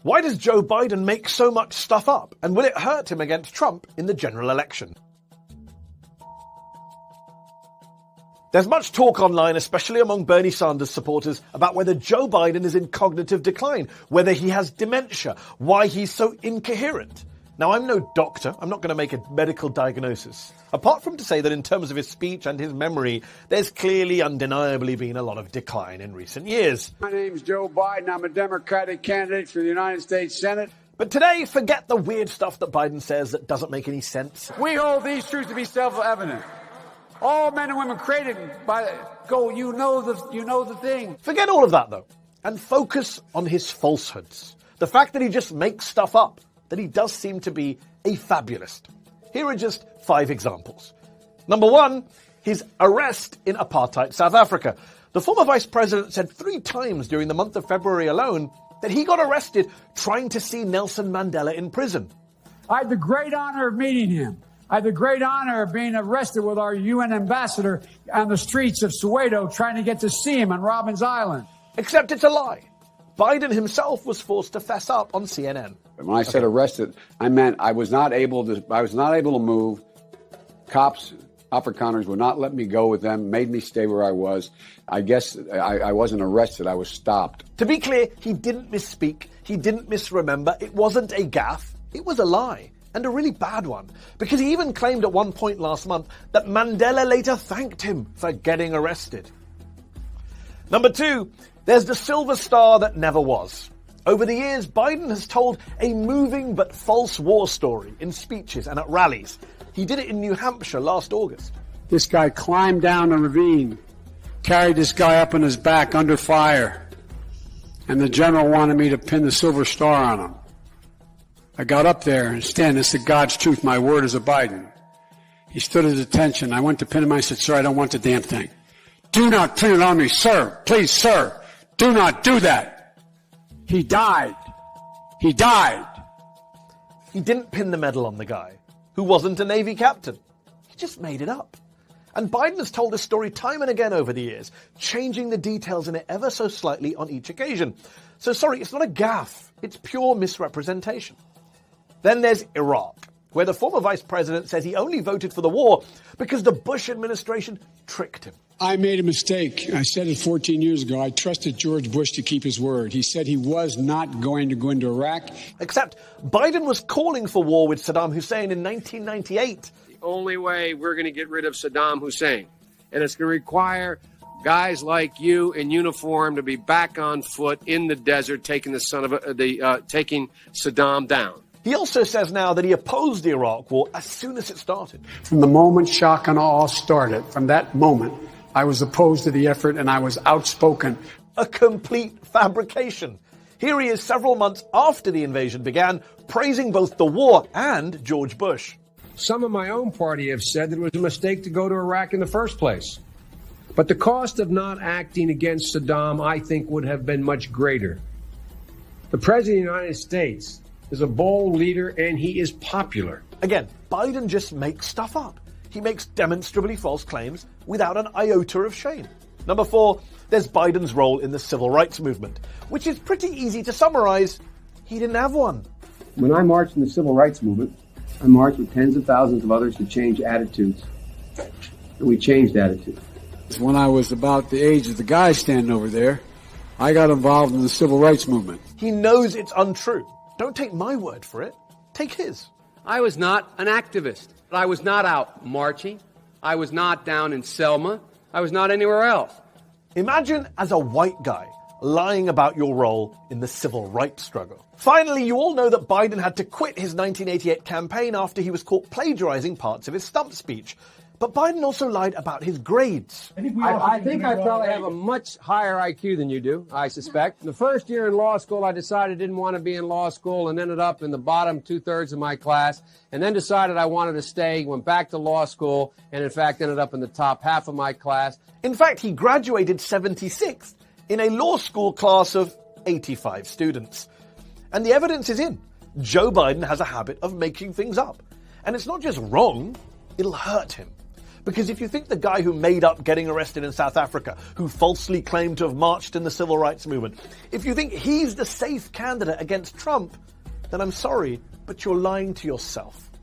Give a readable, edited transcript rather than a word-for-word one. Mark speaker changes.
Speaker 1: Why does Joe Biden make so much stuff up? And will it hurt him against Trump in the general election? There's much talk online, especially among Bernie Sanders supporters, about whether Joe Biden is in cognitive decline, whether he has dementia, why he's so incoherent. Now, I'm no doctor. I'm not going to make a medical diagnosis. Apart from to say that in terms of his speech and his memory, there's clearly undeniably been a lot of decline in recent years.
Speaker 2: My name's Joe Biden. I'm a Democratic candidate for the United States Senate.
Speaker 1: But today, forget the weird stuff that Biden says that doesn't make any sense.
Speaker 2: We hold these truths to be self-evident. All men and women created by you know the thing.
Speaker 1: Forget all of that, though, and focus on his falsehoods. The fact that he just makes stuff up, that he does seem to be a fabulist. Here are just 5 examples. Number 1, his arrest in apartheid South Africa. The former vice president said 3 times during the month of February alone that he got arrested trying to see Nelson Mandela in prison.
Speaker 2: I had the great honor of meeting him. I had the great honor of being arrested with our UN ambassador on the streets of Soweto trying to get to see him on Robbins Island.
Speaker 1: Except it's a lie. Biden himself was forced to fess up on CNN.
Speaker 3: When I said arrested, I meant I was not able to move. Cops, Afrikaners would not let me go with them, made me stay where I was. I guess I wasn't arrested, I was stopped.
Speaker 1: To be clear, he didn't misspeak, he didn't misremember, it wasn't a gaffe, it was a lie. And a really bad one, because he even claimed at one point last month that Mandela later thanked him for getting arrested. Number 2, there's the silver star that never was. Over the years, Biden has told a moving but false war story in speeches and at rallies. He did it in New Hampshire last August.
Speaker 2: This guy climbed down a ravine, carried this guy up on his back under fire, and the general wanted me to pin the silver star on him. I got up there and stand and said, God's truth, my word is a Biden. He stood at attention. I went to pin him. I said, sir, I don't want the damn thing. Do not pin it on me, sir. Please, sir. Do not do that. He died. He died.
Speaker 1: He didn't pin the medal on the guy, who wasn't a Navy captain. He just made it up. And Biden has told this story time and again over the years, changing the details in it ever so slightly on each occasion. So sorry, it's not a gaffe. It's pure misrepresentation. Then there's Iraq, where the former vice president says he only voted for the war because the Bush administration tricked him.
Speaker 4: I made a mistake. I said it 14 years ago. I trusted George Bush to keep his word. He said he was not going to go into Iraq.
Speaker 1: Except Biden was calling for war with Saddam Hussein in 1998.
Speaker 5: The only way we're going to get rid of Saddam Hussein, and it's going to require guys like you in uniform to be back on foot in the desert, taking taking Saddam down.
Speaker 1: He also says now that he opposed the Iraq war as soon as it started.
Speaker 4: From the moment shock and awe started, from that moment, I was opposed to the effort and I was outspoken.
Speaker 1: A complete fabrication. Here he is several months after the invasion began, praising both the war and George Bush.
Speaker 6: Some of my own party have said that it was a mistake to go to Iraq in the first place. But the cost of not acting against Saddam, I think, would have been much greater. The President of the United States is a bold leader, and he is popular.
Speaker 1: Again, Biden just makes stuff up. He makes demonstrably false claims without an iota of shame. Number 4, there's Biden's role in the civil rights movement, which is pretty easy to summarize. He didn't have one.
Speaker 7: When I marched in the civil rights movement, I marched with tens of thousands of others to change attitudes. And we changed attitudes.
Speaker 4: When I was about the age of the guy standing over there, I got involved in the civil rights movement.
Speaker 1: He knows it's untrue. Don't take my word for it. Take his.
Speaker 5: I was not an activist. I was not out marching. I was not down in Selma. I was not anywhere else.
Speaker 1: Imagine as a white guy lying about your role in the civil rights struggle. Finally, you all know that Biden had to quit his 1988 campaign after he was caught plagiarizing parts of his stump speech. But Biden also lied about his grades.
Speaker 6: I think I probably have a much higher IQ than you do, I suspect. The first year in law school, I decided I didn't want to be in law school and ended up in the bottom 2/3 of my class, and then decided I wanted to stay, went back to law school, and in fact ended up in the top half of my class.
Speaker 1: In fact, he graduated 76th in a law school class of 85 students. And the evidence is in. Joe Biden has a habit of making things up. And it's not just wrong, it'll hurt him. Because if you think the guy who made up getting arrested in South Africa, who falsely claimed to have marched in the civil rights movement, if you think he's the safe candidate against Trump, then I'm sorry, but you're lying to yourself.